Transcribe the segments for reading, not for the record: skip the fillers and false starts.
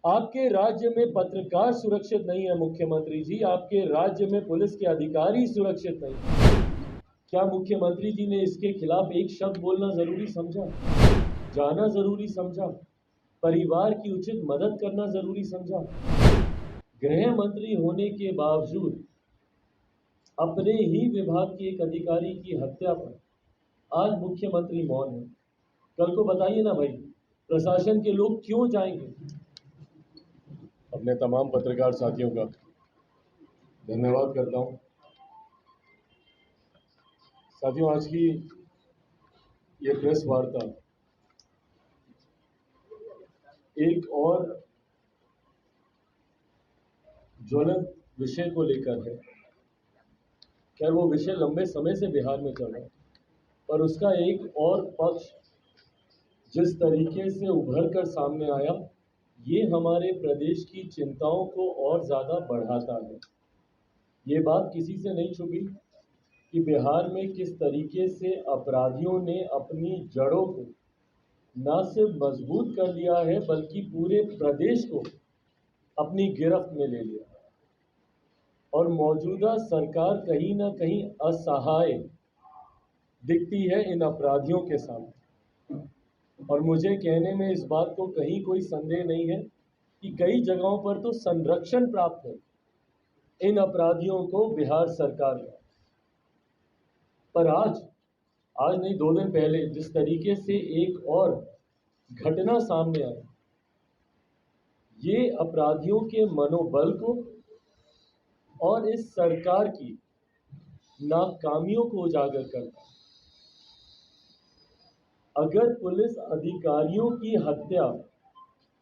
आपके राज्य में पत्रकार सुरक्षित नहीं है मुख्यमंत्री जी, आपके राज्य में पुलिस के अधिकारी सुरक्षित नहीं है। क्या मुख्यमंत्री जी ने इसके खिलाफ एक शब्द बोलना जरूरी समझा, जाना जरूरी समझा, परिवार की उचित मदद करना जरूरी समझा? गृह मंत्री होने के बावजूद अपने ही विभाग के एक अधिकारी की हत्या पर आज मुख्यमंत्री मौन है। कल को बताइए ना भाई, प्रशासन के लोग क्यों जाएंगे? अपने तमाम पत्रकार साथियों का धन्यवाद करता हूं। साथियों, आज की ये प्रेस वार्ता एक और ज्वलंत विषय को लेकर है। खैर, वो विषय लंबे समय से बिहार में चल रहा है, पर उसका एक और पक्ष जिस तरीके से उभर कर सामने आया, ये हमारे प्रदेश की चिंताओं को और ज़्यादा बढ़ाता है। ये बात किसी से नहीं छुपी कि बिहार में किस तरीके से अपराधियों ने अपनी जड़ों को न सिर्फ मजबूत कर लिया है, बल्कि पूरे प्रदेश को अपनी गिरफ्त में ले लिया और मौजूदा सरकार कहीं ना कहीं असहाय दिखती है इन अपराधियों के सामने। और मुझे कहने में इस बात को कहीं कोई संदेह नहीं है कि कई जगहों पर तो संरक्षण प्राप्त है इन अपराधियों को बिहार सरकार का। पर आज नहीं, 2 दिन पहले जिस तरीके से एक और घटना सामने आई, ये अपराधियों के मनोबल को और इस सरकार की नाकामियों को उजागर करता है। अगर पुलिस अधिकारियों की हत्या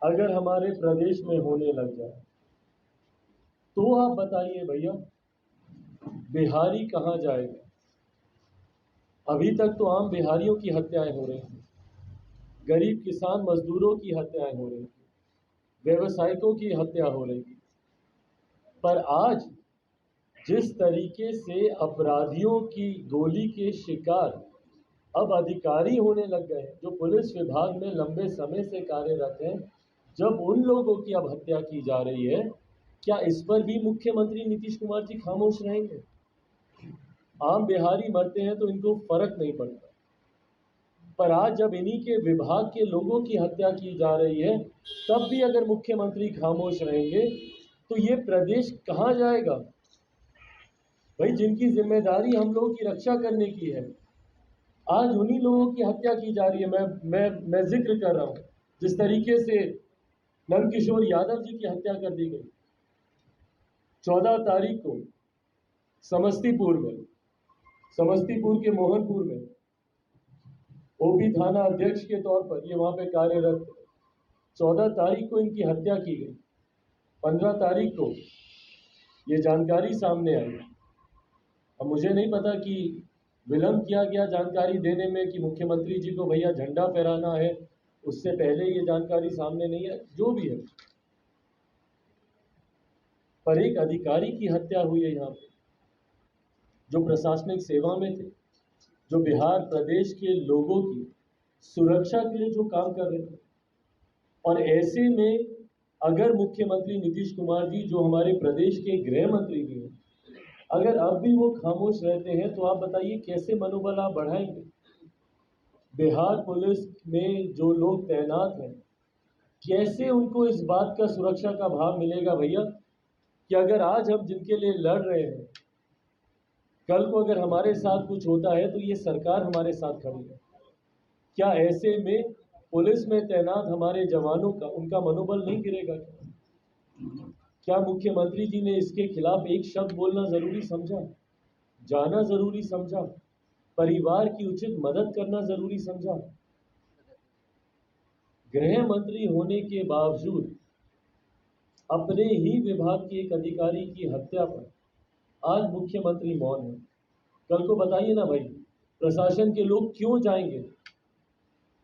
अगर हमारे प्रदेश में होने लग जाए, तो आप बताइए भैया, बिहारी कहाँ जाएगा? अभी तक तो आम बिहारियों की हत्याएं हो रही हैं, गरीब किसान मजदूरों की हत्याएं हो रही हैं, व्यवसायिकों की हत्या हो रही है। पर आज जिस तरीके से अपराधियों की गोली के शिकार अब अधिकारी होने लग गए हैं, जो पुलिस विभाग में लंबे समय से कार्यरत हैं, जब उन लोगों की अब हत्या की जा रही है, क्या इस पर भी मुख्यमंत्री नीतीश कुमार जी खामोश रहेंगे? आम बिहारी मरते हैं तो इनको फर्क नहीं पड़ता, पर आज जब इन्हीं के विभाग के लोगों की हत्या की जा रही है, तब भी अगर मुख्यमंत्री खामोश रहेंगे तो ये प्रदेश कहाँ जाएगा? भाई, जिनकी जिम्मेदारी हम लोगों की रक्षा करने की है, आज उन्हीं लोगों की हत्या की जा रही है। मैं जिक्र कर रहा हूँ जिस तरीके से नंदकिशोर यादव जी की हत्या कर दी गई 14 तारीख को समस्तीपुर के मोहनपुर में ओपी थाना अध्यक्ष के तौर पर ये वहां पे कार्यरत। 14 तारीख को इनकी हत्या की गई। 15 तारीख को ये जानकारी सामने आई। अब मुझे नहीं पता कि विलंब किया गया जानकारी देने में कि मुख्यमंत्री जी को भैया झंडा फहराना है, उससे पहले ये जानकारी सामने नहीं है, जो भी है, पर एक अधिकारी की हत्या हुई है यहाँ पे, जो प्रशासनिक सेवा में थे, जो बिहार प्रदेश के लोगों की सुरक्षा के लिए जो काम कर रहे थे। और ऐसे में अगर मुख्यमंत्री नीतीश कुमार जी, जो हमारे प्रदेश के गृह मंत्री भी हैं, अगर अब भी वो खामोश रहते हैं, तो आप बताइए कैसे मनोबल आप बढ़ाएंगे? बिहार पुलिस में जो लोग तैनात हैं, कैसे उनको इस बात का सुरक्षा का भाव मिलेगा भैया कि अगर आज हम जिनके लिए लड़ रहे हैं, कल को अगर हमारे साथ कुछ होता है तो ये सरकार हमारे साथ खड़ी है। क्या ऐसे में पुलिस में तैनात हमारे जवानों का, उनका मनोबल नहीं गिरेगा? क्या मुख्यमंत्री जी ने इसके खिलाफ एक शब्द बोलना जरूरी समझा, जाना जरूरी समझा, परिवार की उचित मदद करना जरूरी समझा? गृह मंत्री होने के बावजूद अपने ही विभाग के एक अधिकारी की हत्या पर आज मुख्यमंत्री मौन है। कल को बताइए ना भाई, प्रशासन के लोग क्यों जाएंगे?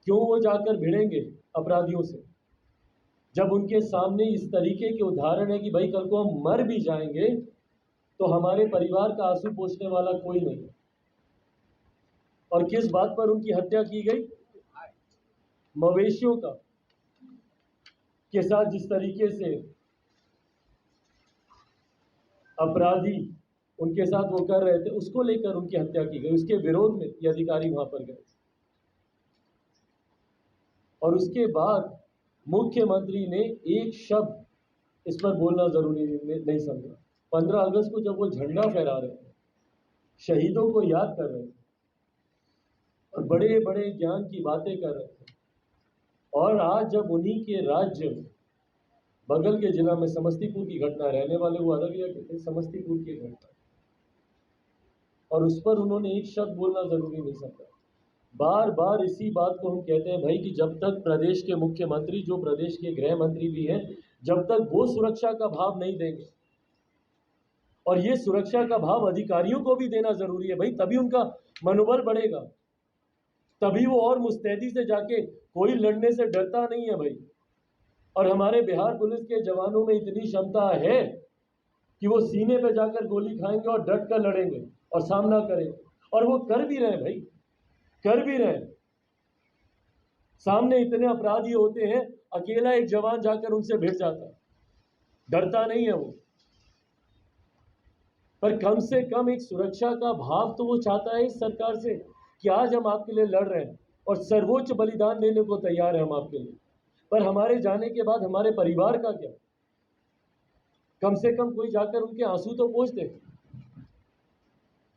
क्यों वो जाकर भिड़ेंगे अपराधियों से, जब उनके सामने इस तरीके के उदाहरण है कि भाई कल को हम मर भी जाएंगे तो हमारे परिवार का आंसू पोंछने वाला कोई नहीं है। और किस बात पर उनकी हत्या की गई? मवेशियों का, के साथ जिस तरीके से अपराधी उनके साथ वो कर रहे थे, उसको लेकर उनकी हत्या की गई। उसके विरोध में ये अधिकारी वहां पर गए और उसके बाद मुख्यमंत्री ने एक शब्द इस पर बोलना जरूरी नहीं समझा। 15 अगस्त को जब वो झंडा फहरा रहे थे, शहीदों को याद कर रहे थे और बड़े बड़े ज्ञान की बातें कर रहे थे, और आज जब उन्हीं के राज्य में बगल के जिला में समस्तीपुर की घटना, रहने वाले वो अररिया के थे, समस्तीपुर की घटना, और उस पर उन्होंने एक शब्द बोलना जरूरी नहीं समझा। बार बार इसी बात को हम कहते हैं भाई कि जब तक प्रदेश के मुख्यमंत्री, जो प्रदेश के गृह मंत्री भी हैं, जब तक वो सुरक्षा का भाव नहीं देंगे, और ये सुरक्षा का भाव अधिकारियों को भी देना जरूरी है भाई, तभी उनका मनोबल बढ़ेगा, तभी वो और मुस्तैदी से जाके, कोई लड़ने से डरता नहीं है भाई। और हमारे बिहार पुलिस के जवानों में इतनी क्षमता है कि वो सीने पे जाकर गोली खाएंगे और डट कर लड़ेंगे और सामना करेंगे, और वो कर भी रहे भाई, कर भी रहे। सामने इतने अपराधी होते हैं, अकेला एक जवान जाकर उनसे भिड़ जाता है, डरता नहीं है वो। पर कम से कम एक सुरक्षा का भाव तो वो चाहता है इस सरकार से कि आज हम आपके लिए लड़ रहे हैं और सर्वोच्च बलिदान देने को तैयार है हम आपके लिए, पर हमारे जाने के बाद हमारे परिवार का क्या? कम से कम कोई जाकर उनके आंसू तो पोंछ दे।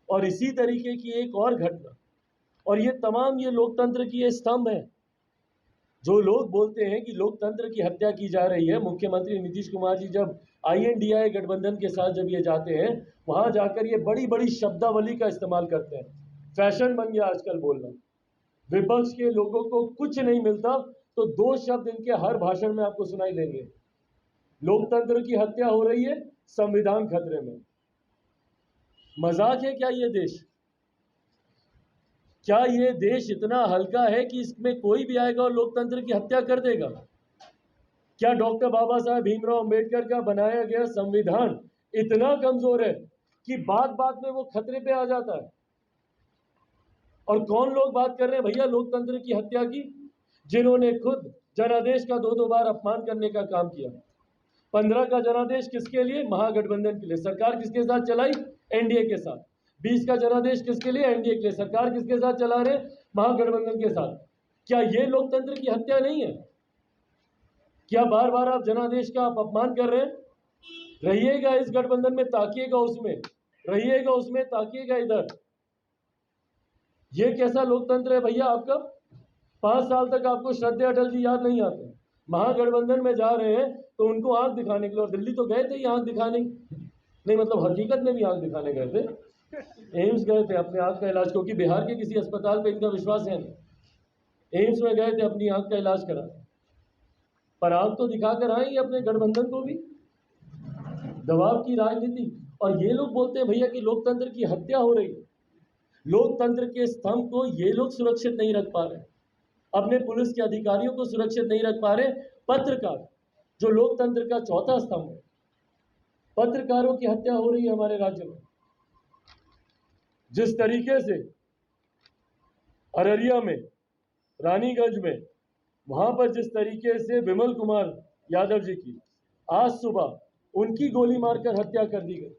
और इसी तरीके की एक और घटना, और ये तमाम ये लोकतंत्र की ये स्तंभ है। जो लोग बोलते हैं कि लोकतंत्र की हत्या की जा रही है, मुख्यमंत्री नीतीश कुमार जी जब INDI गठबंधन के साथ जब ये जाते हैं, वहां जाकर ये बड़ी बड़ी शब्दावली का इस्तेमाल करते हैं। फैशन बन गया आजकल बोलना। विपक्ष के लोगों को कुछ नहीं मिलता तो 2 शब्द इनके हर भाषण में आपको सुनाई देंगे। लोकतंत्र की हत्या हो रही है, संविधान खतरे में। मजाक है क्या ये देश? क्या ये देश इतना हल्का है कि इसमें कोई भी आएगा और लोकतंत्र की हत्या कर देगा? क्या डॉक्टर बाबा साहब भीमराव अंबेडकर का बनाया गया संविधान इतना कमजोर है कि बात बात में वो खतरे पे आ जाता है? और कौन लोग बात कर रहे हैं भैया लोकतंत्र की हत्या की? जिन्होंने खुद जनादेश का 2-2 बार अपमान करने का काम किया। 15 का जनादेश किसके लिए? महागठबंधन के लिए। सरकार किसके साथ चलाई? NDA के साथ। 20 का जनादेश किसके लिए? NDA के लिए। सरकार किसके साथ चला रहे? महागठबंधन के साथ। क्या ये लोकतंत्र की हत्या नहीं है? क्या बार बार आप जनादेश का आप अपमान कर रहे हैं? रहिएगा इस गठबंधन में, ताकिएगा उसमें, रहिएगा उसमें, ताकिएगा इधर। ये कैसा लोकतंत्र है भैया आपका? 5 साल तक आपको श्रद्धेय अटल जी याद नहीं आते। महागठबंधन में जा रहे हैं तो उनको आंख दिखाने के लिए, और दिल्ली तो गए थे ही आंख दिखाने, नहीं मतलब हकीकत में भी आंख दिखाने गए थे। एम्स गए थे अपने आंख का इलाज, क्योंकि बिहार के किसी अस्पताल पे इनका विश्वास है नहीं। एम्स में गए थे अपनी आंख का इलाज कराने, पर आंख तो दिखाकर आए अपने गठबंधन को भी। दबाव की राजनीति। और ये लोग बोलते हैं भैया कि लोकतंत्र की हत्या हो रही है। लोकतंत्र के स्तंभ को ये लोग सुरक्षित नहीं रख पा रहे, अपने पुलिस के अधिकारियों को सुरक्षित नहीं रख पा रहे। पत्रकार, जो लोकतंत्र का चौथा स्तंभ है, पत्रकारों की हत्या हो रही है हमारे राज्य में। जिस तरीके से अररिया में, रानीगंज में, वहां पर जिस तरीके से विमल कुमार यादव जी की आज सुबह उनकी गोली मारकर हत्या कर दी गई।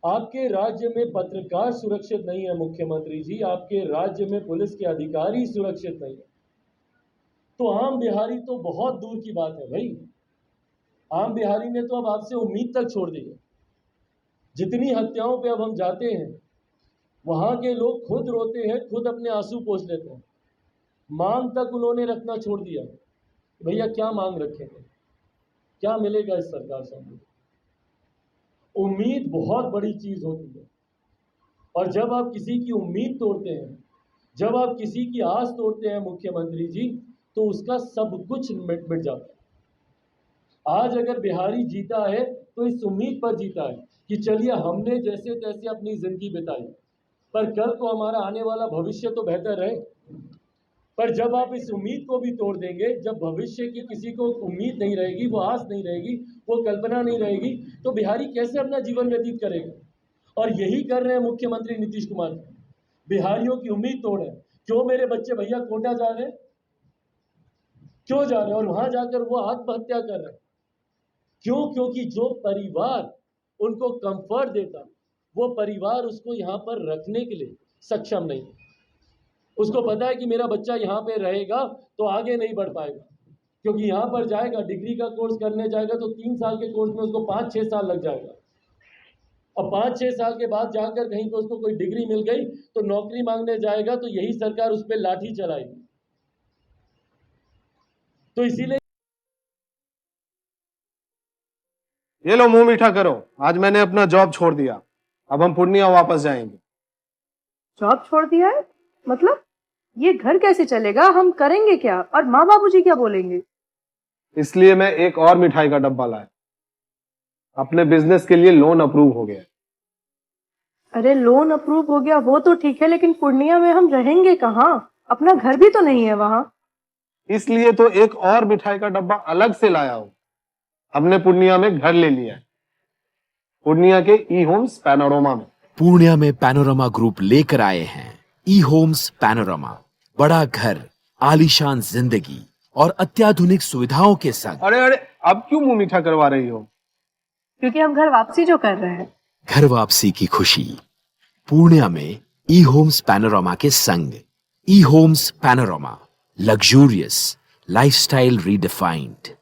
आपके राज्य में पत्रकार सुरक्षित नहीं है मुख्यमंत्री जी, आपके राज्य में पुलिस के अधिकारी सुरक्षित नहीं है, तो आम बिहारी तो बहुत दूर की बात है भाई। आम बिहारी ने तो अब आपसे उम्मीद तक छोड़ दी है। जितनी हत्याओं पे अब हम जाते हैं, वहां के लोग खुद रोते हैं, खुद अपने आंसू पोंछ लेते हैं। मांग तक उन्होंने रखना छोड़ दिया। भैया क्या मांग रखेंगे? क्या मिलेगा इस सरकार से? उम्मीद बहुत बड़ी चीज होती है, और जब आप किसी की उम्मीद तोड़ते हैं, जब आप किसी की आस तोड़ते हैं मुख्यमंत्री जी, तो उसका सब कुछ मिट जाता है। आज अगर बिहारी जीता है तो इस उम्मीद पर जीता है कि चलिए हमने जैसे तैसे अपनी जिंदगी बिताई, पर कल को हमारा आने वाला भविष्य तो बेहतर रहे। पर जब आप इस उम्मीद को भी तोड़ देंगे, जब भविष्य की किसी को उम्मीद नहीं रहेगी, वो आस नहीं रहेगी, वो कल्पना नहीं रहेगी, तो बिहारी कैसे अपना जीवन व्यतीत करेगा? और यही कर रहे हैं मुख्यमंत्री नीतीश कुमार, बिहारियों की उम्मीद तोड़ रहे हैं। क्यों मेरे बच्चे भैया कोटा जा रहे हैं? क्यों जा रहे हैं? और वहां जाकर वो आत्महत्या कर रहे हैं। क्यों? क्योंकि जो परिवार उनको कंफर्ट देता, वो परिवार उसको यहाँ पर रखने के लिए सक्षम नहीं है। उसको पता है कि मेरा बच्चा यहाँ पे रहेगा तो आगे नहीं बढ़ पाएगा, क्योंकि यहाँ पर जाएगा, डिग्री का कोर्स करने जाएगा तो 3 साल के कोर्स में उसको 5-6 साल लग जाएगा, और 5-6 साल के बाद जाकर कहीं पे उसको कोई डिग्री मिल गई तो नौकरी मांगने जाएगा तो यही सरकार उस पर लाठी चलाएगी। तो इसीलिए ये लो मुंह मीठा करो, आज मैंने अपना जॉब छोड़ दिया, अब हम पूर्णिया वापस जाएंगे। जॉब छोड़ दिया है? मतलब ये घर कैसे चलेगा? हम करेंगे क्या? और माँ बाबूजी क्या बोलेंगे? इसलिए मैं एक और मिठाई का डब्बा लाया, अपने बिजनेस के लिए लोन अप्रूव हो गया। अरे लोन अप्रूव हो गया वो तो ठीक है, लेकिन पूर्णिया में हम रहेंगे कहाँ? अपना घर भी तो नहीं है वहां। इसलिए तो एक और मिठाई का डब्बा अलग से लाया हूं। हमने पूर्णिया में घर ले लिया है, पूर्णिया के ई होम्स पैनोरमा में। पूर्णिया में पैनोरमा ग्रुप लेकर आए हैं ई होम्स पैनोरमा, बड़ा घर, आलीशान जिंदगी और अत्याधुनिक सुविधाओं के संग। अरे अरे, अब क्यों मुंह मीठा करवा रही हो? क्योंकि हम घर वापसी जो कर रहे हैं। घर वापसी की खुशी पूर्णिया में ई होम्स पैनोरमा के संग। E homes panorama, luxurious lifestyle redefined.